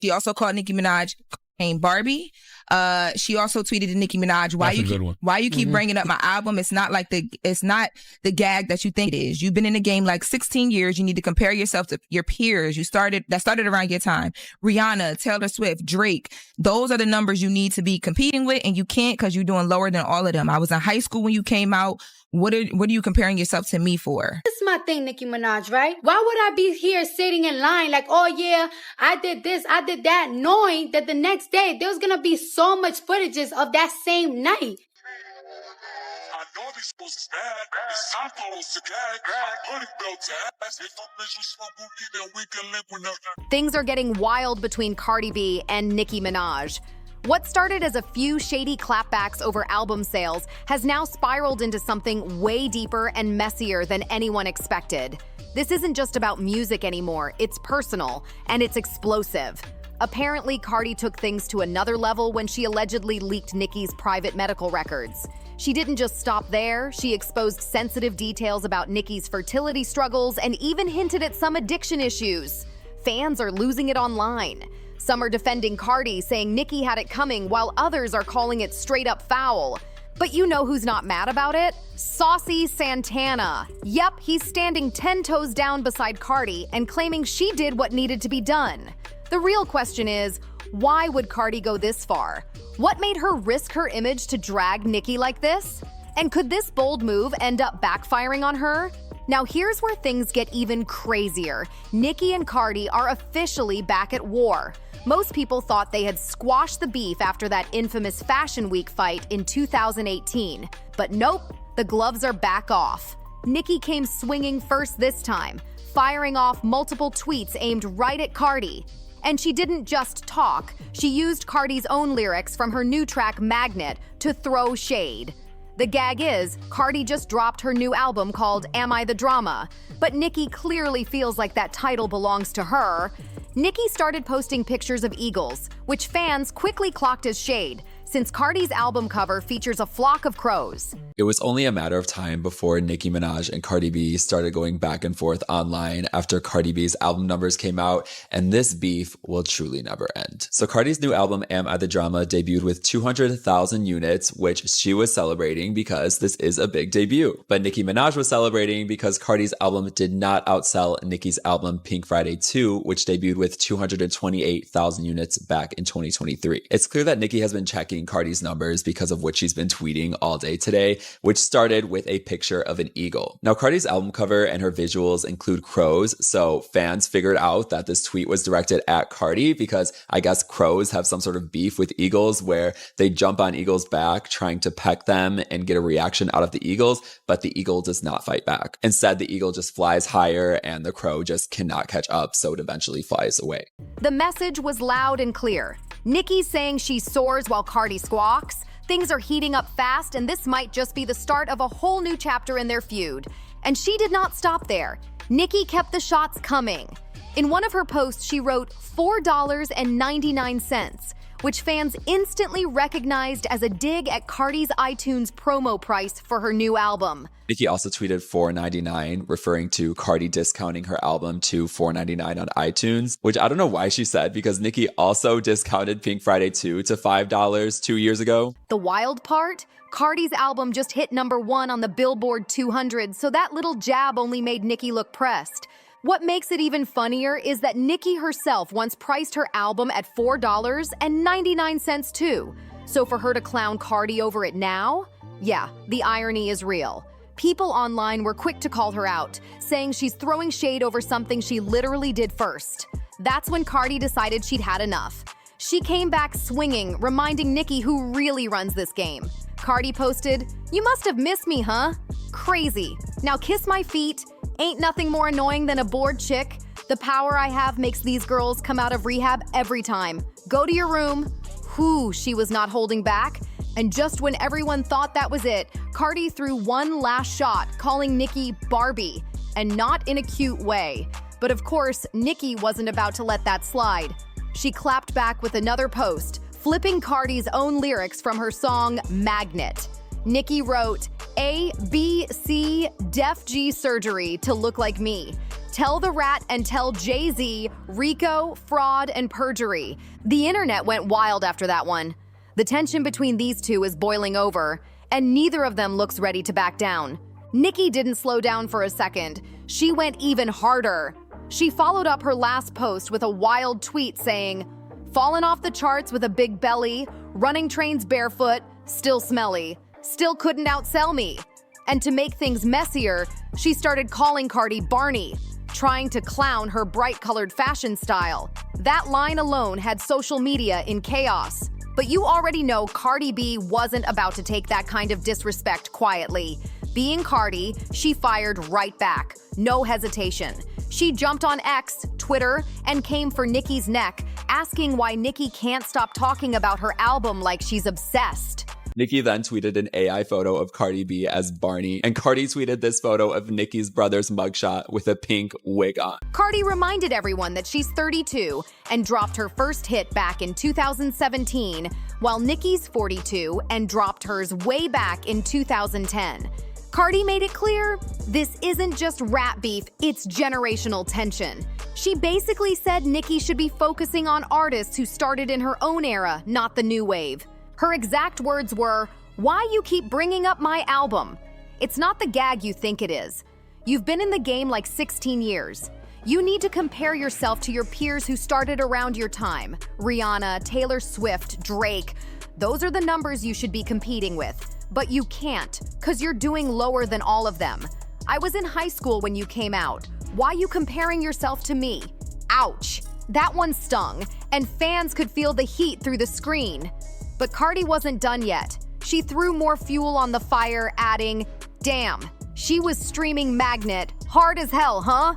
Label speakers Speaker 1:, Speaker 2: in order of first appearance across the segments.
Speaker 1: She also called Nicki Minaj Barbie. She also tweeted to Nicki Minaj, why you keep bringing up my album? It's not the gag that you think it is. You've been in the game like 16 years. You need to compare yourself to your peers. That started around your time. Rihanna, Taylor Swift, Drake. Those are the numbers you need to be competing with, and you can't because you're doing lower than all of them. I was in high school when you came out. What are you comparing yourself to me for?
Speaker 2: This is my thing, Nicki Minaj, right? Why would I be here sitting in line like, oh yeah, I did this, I did that, knowing that the next day there's gonna be so much footages of that same night?
Speaker 3: Things are getting wild between Cardi B and Nicki Minaj. What started as a few shady clapbacks over album sales has now spiraled into something way deeper and messier than anyone expected. This isn't just about music anymore, it's personal, and it's explosive. Apparently, Cardi took things to another level when she allegedly leaked Nicki's private medical records. She didn't just stop there, she exposed sensitive details about Nicki's fertility struggles and even hinted at some addiction issues. Fans are losing it online. Some are defending Cardi, saying Nicki had it coming, while others are calling it straight up foul. But you know who's not mad about it? Saucy Santana. Yep, he's standing 10 toes down beside Cardi and claiming she did what needed to be done. The real question is, why would Cardi go this far? What made her risk her image to drag Nicki like this? And could this bold move end up backfiring on her? Now here's where things get even crazier. Nicki and Cardi are officially back at war. Most people thought they had squashed the beef after that infamous Fashion Week fight in 2018. But nope, the gloves are back off. Nicki came swinging first this time, firing off multiple tweets aimed right at Cardi. And she didn't just talk, she used Cardi's own lyrics from her new track Magnet to throw shade. The gag is, Cardi just dropped her new album called Am I the Drama? But Nicki clearly feels like that title belongs to her. Nicki started posting pictures of eagles, which fans quickly clocked as shade, since Cardi's album cover features a flock of crows.
Speaker 4: It was only a matter of time before Nicki Minaj and Cardi B started going back and forth online after Cardi B's album numbers came out, and this beef will truly never end. So Cardi's new album, Am I the Drama, debuted with 200,000 units, which she was celebrating because this is a big debut. But Nicki Minaj was celebrating because Cardi's album did not outsell Nicki's album Pink Friday 2, which debuted with 228,000 units back in 2023. It's clear that Nicki has been checking Cardi's numbers because of what she's been tweeting all day today, which started with a picture of an eagle. Now, Cardi's album cover and her visuals include crows, so fans figured out that this tweet was directed at Cardi because I guess crows have some sort of beef with eagles where they jump on eagles' back trying to peck them and get a reaction out of the eagles, but the eagle does not fight back. Instead, the eagle just flies higher and the crow just cannot catch up, so it eventually flies away.
Speaker 3: The message was loud and clear. Nicki's saying she soars while Cardi squawks. Things are heating up fast, and this might just be the start of a whole new chapter in their feud. And she did not stop there. Nicki kept the shots coming. In one of her posts, she wrote $4.99, which fans instantly recognized as a dig at Cardi's iTunes promo price for her new album.
Speaker 4: Nicki also tweeted $4.99, referring to Cardi discounting her album to $4.99 on iTunes, which I don't know why she said because Nicki also discounted Pink Friday 2 to $5 2 years ago.
Speaker 3: The wild part? Cardi's album just hit #1 on the Billboard 200, so that little jab only made Nicki look pressed. What makes it even funnier is that Nicki herself once priced her album at $4.99 too. So for her to clown Cardi over it now? Yeah, the irony is real. People online were quick to call her out, saying she's throwing shade over something she literally did first. That's when Cardi decided she'd had enough. She came back swinging, reminding Nicki who really runs this game. Cardi posted, "You must have missed me, huh? Crazy. Now kiss my feet. Ain't nothing more annoying than a bored chick. The power I have makes these girls come out of rehab every time. Go to your room." Whew, she was not holding back. And just when everyone thought that was it, Cardi threw one last shot, calling Nicki Barbie, and not in a cute way. But of course, Nicki wasn't about to let that slide. She clapped back with another post, flipping Cardi's own lyrics from her song Magnet. Nicki wrote, A, B, C, Def G surgery to look like me. Tell the Rat and Tell Jay-Z, RICO, fraud, and perjury. The internet went wild after that one. The tension between these two is boiling over, and neither of them looks ready to back down. Nicki didn't slow down for a second. She went even harder. She followed up her last post with a wild tweet saying, "Fallen off the charts with a big belly, running trains barefoot, still smelly, still couldn't outsell me." And to make things messier, she started calling Cardi Barney, trying to clown her bright-colored fashion style. That line alone had social media in chaos. But you already know Cardi B wasn't about to take that kind of disrespect quietly. Being Cardi, she fired right back, no hesitation. She jumped on X, Twitter, and came for Nicki's neck, asking why Nicki can't stop talking about her album like she's obsessed.
Speaker 4: Nicki then tweeted an AI photo of Cardi B as Barney, and Cardi tweeted this photo of Nicki's brother's mugshot with a pink wig on.
Speaker 3: Cardi reminded everyone that she's 32 and dropped her first hit back in 2017, while Nicki's 42 and dropped hers way back in 2010. Cardi made it clear, this isn't just rap beef, it's generational tension. She basically said Nicki should be focusing on artists who started in her own era, not the new wave. Her exact words were, "Why you keep bringing up my album? It's not the gag you think it is. You've been in the game like 16 years. You need to compare yourself to your peers who started around your time. Rihanna, Taylor Swift, Drake. Those are the numbers you should be competing with. But you can't, because you're doing lower than all of them. I was in high school when you came out. Why you comparing yourself to me? Ouch." That one stung, and fans could feel the heat through the screen. But Cardi wasn't done yet. She threw more fuel on the fire, adding, "Damn, she was streaming Magnet, hard as hell, huh?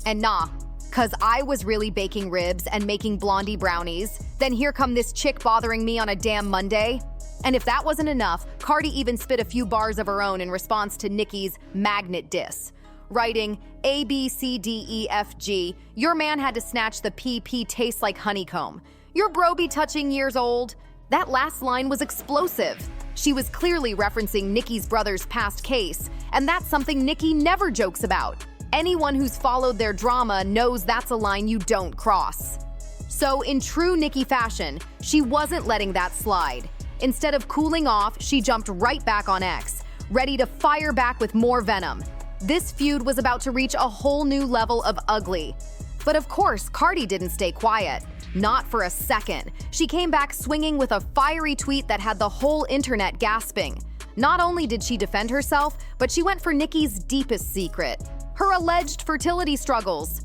Speaker 3: And nah, cause I was really baking ribs and making blondie brownies. Then here come this chick bothering me on a damn Monday." And if that wasn't enough, Cardi even spit a few bars of her own in response to Nicki's Magnet diss, writing, "A, B, C, D, E, F, G. Your man had to snatch the PP tastes like honeycomb. Your bro be touching years old." That last line was explosive. She was clearly referencing Nicki's brother's past case, and that's something Nicki never jokes about. Anyone who's followed their drama knows that's a line you don't cross. So in true Nicki fashion, she wasn't letting that slide. Instead of cooling off, she jumped right back on X, ready to fire back with more venom. This feud was about to reach a whole new level of ugly. But of course, Cardi didn't stay quiet. Not for a second. She came back swinging with a fiery tweet that had the whole internet gasping. Not only did she defend herself, but she went for Nicki's deepest secret, her alleged fertility struggles.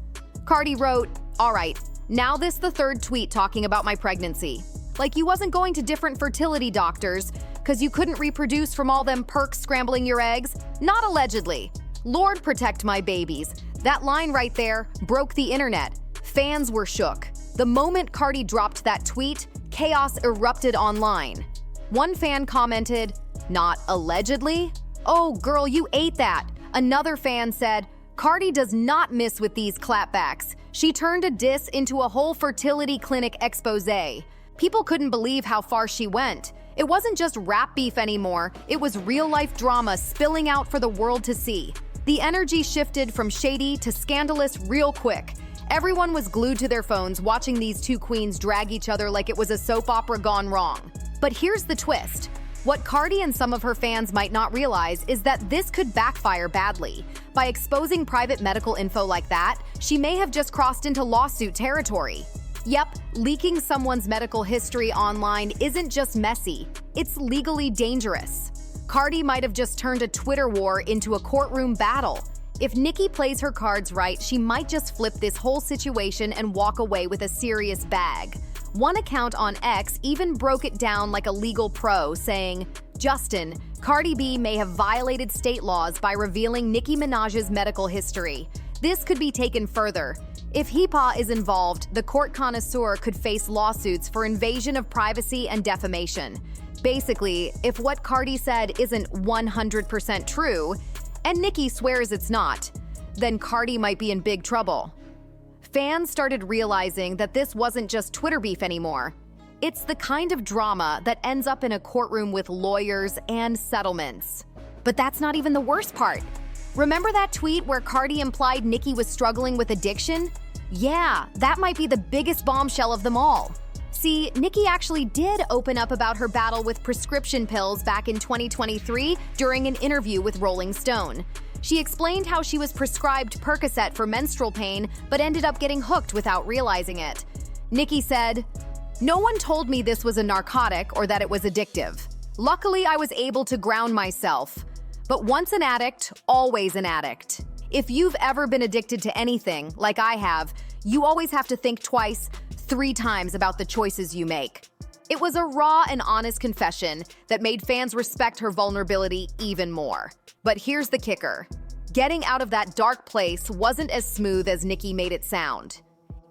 Speaker 3: Cardi wrote, "All right, now this the third tweet talking about my pregnancy. Like you wasn't going to different fertility doctors because you couldn't reproduce from all them perks scrambling your eggs? Not allegedly. Lord protect my babies." That line right there broke the internet. Fans were shook. The moment Cardi dropped that tweet, chaos erupted online. One fan commented, "Not allegedly? Oh, girl, you ate that." Another fan said, "Cardi does not miss with these clapbacks. She turned a diss into a whole fertility clinic expose." People couldn't believe how far she went. It wasn't just rap beef anymore, it was real-life drama spilling out for the world to see. The energy shifted from shady to scandalous real quick. Everyone was glued to their phones watching these two queens drag each other like it was a soap opera gone wrong. But here's the twist. What Cardi and some of her fans might not realize is that this could backfire badly. By exposing private medical info like that, she may have just crossed into lawsuit territory. Yep, leaking someone's medical history online isn't just messy, it's legally dangerous. Cardi might have just turned a Twitter war into a courtroom battle. If Nicki plays her cards right, she might just flip this whole situation and walk away with a serious bag. One account on X even broke it down like a legal pro, saying, "Justin, Cardi B may have violated state laws by revealing Nicki Minaj's medical history. This could be taken further. If HIPAA is involved, the court connoisseur could face lawsuits for invasion of privacy and defamation." Basically, if what Cardi said isn't 100% true, and Nicki swears it's not, then Cardi might be in big trouble. Fans started realizing that this wasn't just Twitter beef anymore. It's the kind of drama that ends up in a courtroom with lawyers and settlements. But that's not even the worst part. Remember that tweet where Cardi implied Nicki was struggling with addiction? Yeah, that might be the biggest bombshell of them all. See, Nicki actually did open up about her battle with prescription pills back in 2023 during an interview with Rolling Stone. She explained how she was prescribed Percocet for menstrual pain, but ended up getting hooked without realizing it. Nicki said, "No one told me this was a narcotic or that it was addictive. Luckily, I was able to ground myself. But once an addict, always an addict. If you've ever been addicted to anything, like I have, you always have to think twice, 3 times about the choices you make." It was a raw and honest confession that made fans respect her vulnerability even more. But here's the kicker. Getting out of that dark place wasn't as smooth as Nicki made it sound.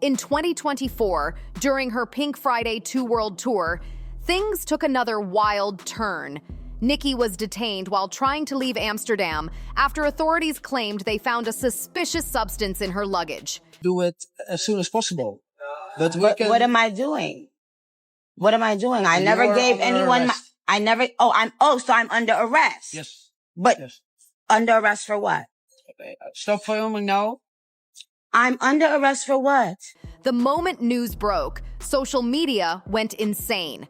Speaker 3: In 2024, during her Pink Friday 2 World Tour, things took another wild turn. Nicki was detained while trying to leave Amsterdam after authorities claimed they found a suspicious substance in her luggage.
Speaker 5: Do it as soon as possible.
Speaker 6: But what am I doing? What am I doing? I never gave anyone so I'm under arrest.
Speaker 5: Yes.
Speaker 6: But
Speaker 5: yes.
Speaker 6: Under arrest for what?
Speaker 5: Stop filming now.
Speaker 6: I'm under arrest for what?
Speaker 3: The moment news broke, social media went insane.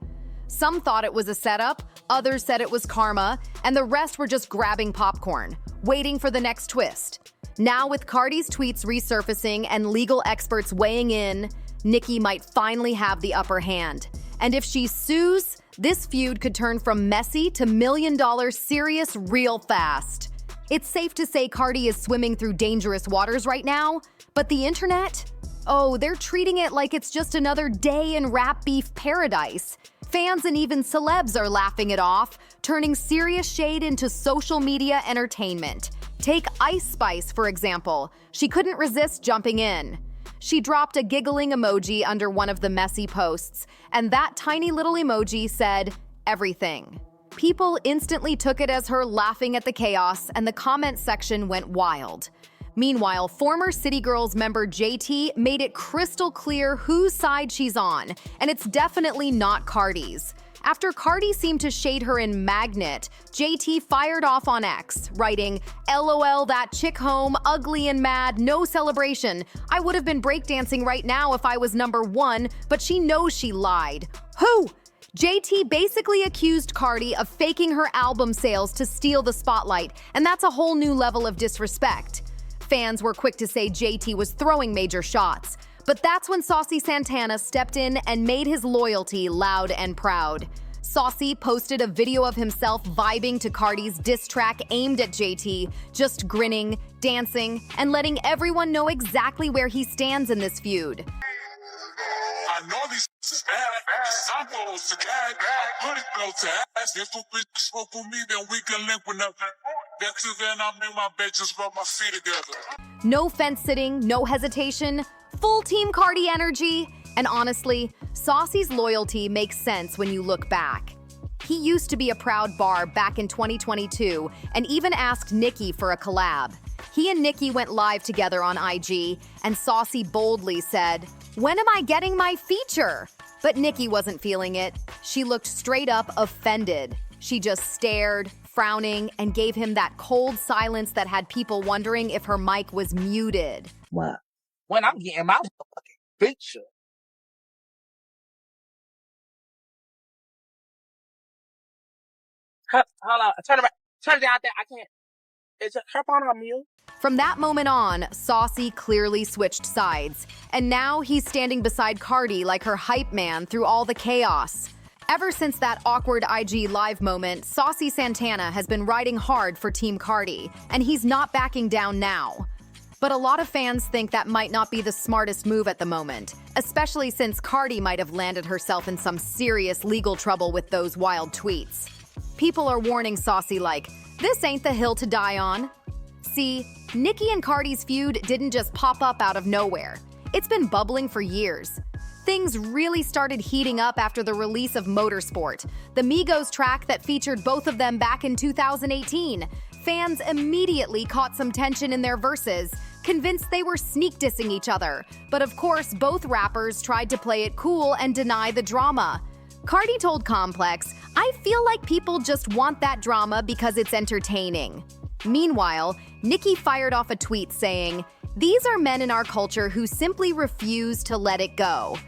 Speaker 3: Some thought it was a setup, others said it was karma, and the rest were just grabbing popcorn, waiting for the next twist. Now with Cardi's tweets resurfacing and legal experts weighing in, Nicki might finally have the upper hand. And if she sues, this feud could turn from messy to million-dollar serious real fast. It's safe to say Cardi is swimming through dangerous waters right now, but the internet? Oh, they're treating it like it's just another day in rap beef paradise. Fans and even celebs are laughing it off, turning serious shade into social media entertainment. Take Ice Spice, for example. She couldn't resist jumping in. She dropped a giggling emoji under one of the messy posts, and that tiny little emoji said, "everything." People instantly took it as her laughing at the chaos, and the comment section went wild. Meanwhile, former City Girls member JT made it crystal clear whose side she's on, and it's definitely not Cardi's. After Cardi seemed to shade her in Magnet, JT fired off on X, writing, "LOL, that chick home, ugly and mad, no celebration. I would have been breakdancing right now if I was number 1, but she knows she lied." Who? JT basically accused Cardi of faking her album sales to steal the spotlight, and that's a whole new level of disrespect. Fans were quick to say JT was throwing major shots, but that's when Saucy Santana stepped in and made his loyalty loud and proud. Saucy posted a video of himself vibing to Cardi's diss track aimed at JT, just grinning, dancing, and letting everyone know exactly where he stands in this feud.
Speaker 7: I know these I'm supposed to gag, put it go to ass. If a bitch spoke for me, then we can link whenever. That's then I'm in my bed, just rub my feet together.
Speaker 3: No fence sitting, no hesitation, full Team Cardi energy. And honestly, Saucy's loyalty makes sense when you look back. He used to be a proud bar back in 2022 and even asked Nicki for a collab. He and Nicki went live together on IG, and Saucy boldly said, "When am I getting my feature?" But Nicki wasn't feeling it. She looked straight up offended. She just stared, frowning, and gave him that cold silence that had people wondering if her mic was muted.
Speaker 6: What?
Speaker 5: When I'm getting my fucking picture. Hold on, turn it down there. I can't. Is her phone on mute?
Speaker 3: From that moment on, Saucy clearly switched sides, and now he's standing beside Cardi like her hype man through all the chaos. Ever since that awkward IG live moment, Saucy Santana has been riding hard for Team Cardi, and he's not backing down now. But a lot of fans think that might not be the smartest move at the moment, especially since Cardi might have landed herself in some serious legal trouble with those wild tweets. People are warning Saucy like, this ain't the hill to die on. See, Nicki and Cardi's feud didn't just pop up out of nowhere. It's been bubbling for years. Things really started heating up after the release of Motorsport, the Migos track that featured both of them back in 2018. Fans immediately caught some tension in their verses, convinced they were sneak dissing each other. But of course, both rappers tried to play it cool and deny the drama. Cardi told Complex, "I feel like people just want that drama because it's entertaining." Meanwhile, Nicki fired off a tweet saying, "These are men in our culture who simply refuse to let it go."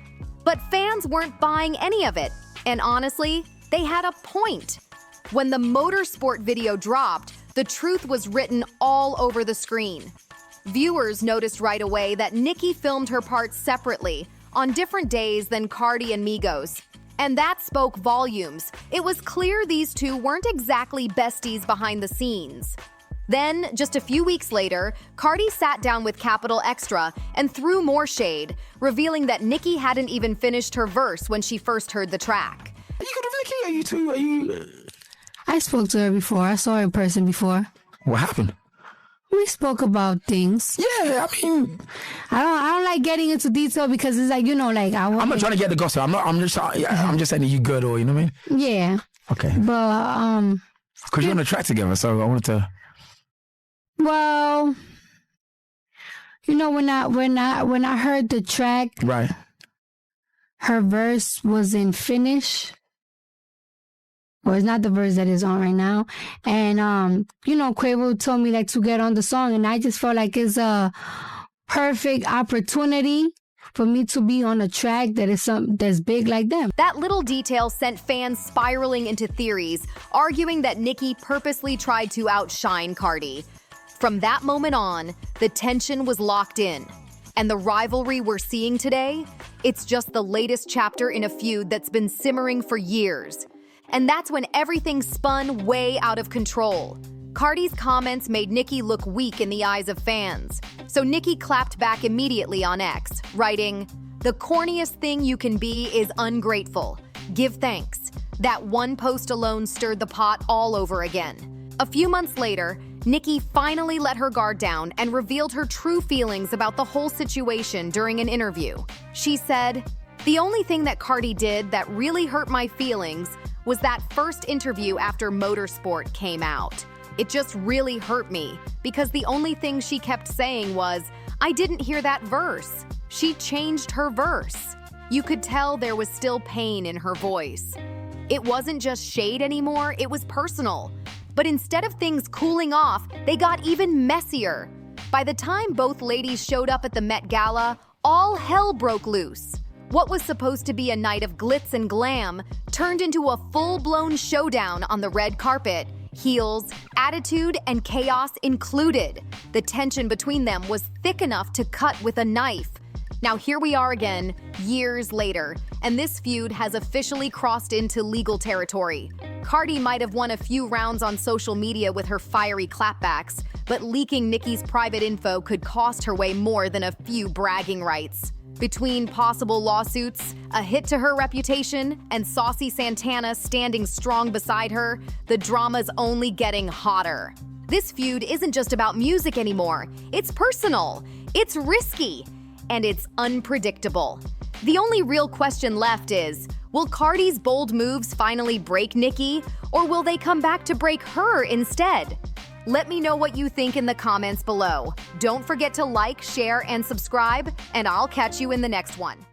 Speaker 3: But fans weren't buying any of it, and honestly, they had a point. When the motorsport video dropped, the truth was written all over the screen. Viewers noticed right away that Nicki filmed her parts separately, on different days than Cardi and Migos. And that spoke volumes. It was clear these two weren't exactly besties behind the scenes. Then, just a few weeks later, Cardi sat down with Capital Extra and threw more shade, revealing that Nicki hadn't even finished her verse when she first heard the track.
Speaker 8: Are you good with Nicki? Are you two?
Speaker 9: I spoke to her before. I saw her in person before.
Speaker 8: What happened?
Speaker 9: We spoke about things.
Speaker 8: Yeah, I mean,
Speaker 9: I don't like getting into detail because it's like,
Speaker 8: I'm not trying to get the gossip. I'm just saying that you good, or you know what I mean?
Speaker 9: Yeah.
Speaker 8: Okay.
Speaker 9: But
Speaker 8: because you're on a track together, so I wanted to.
Speaker 9: Well, when I heard the track,
Speaker 8: right,
Speaker 9: her verse was in Finnish. Well, it's not the verse that is on right now. And, Quavo told me to get on the song. And I just felt like it's a perfect opportunity for me to be on a track that is that's big like them.
Speaker 3: That little detail sent fans spiraling into theories, arguing that Nicki purposely tried to outshine Cardi. From that moment on, the tension was locked in. And the rivalry we're seeing today, it's just the latest chapter in a feud that's been simmering for years. And that's when everything spun way out of control. Cardi's comments made Nicki look weak in the eyes of fans. So Nicki clapped back immediately on X, writing, "The corniest thing you can be is ungrateful. Give thanks." That one post alone stirred the pot all over again. A few months later, Nicki finally let her guard down and revealed her true feelings about the whole situation during an interview. She said, "The only thing that Cardi did that really hurt my feelings was that first interview after Motorsport came out. It just really hurt me because the only thing she kept saying was, 'I didn't hear that verse.' She changed her verse. You could tell there was still pain in her voice. It wasn't just shade anymore, it was personal. But instead of things cooling off, they got even messier. By the time both ladies showed up at the Met Gala, all hell broke loose. What was supposed to be a night of glitz and glam turned into a full-blown showdown on the red carpet, heels, attitude, and chaos included. The tension between them was thick enough to cut with a knife. Now here we are again, years later, and this feud has officially crossed into legal territory. Cardi might have won a few rounds on social media with her fiery clapbacks, but leaking Nicki's private info could cost her way more than a few bragging rights. Between possible lawsuits, a hit to her reputation, and Saucy Santana standing strong beside her, the drama's only getting hotter. This feud isn't just about music anymore. It's personal, it's risky, and it's unpredictable. The only real question left is, will Cardi's bold moves finally break Nicki, or will they come back to break her instead? Let me know what you think in the comments below. Don't forget to like, share, and subscribe, and I'll catch you in the next one.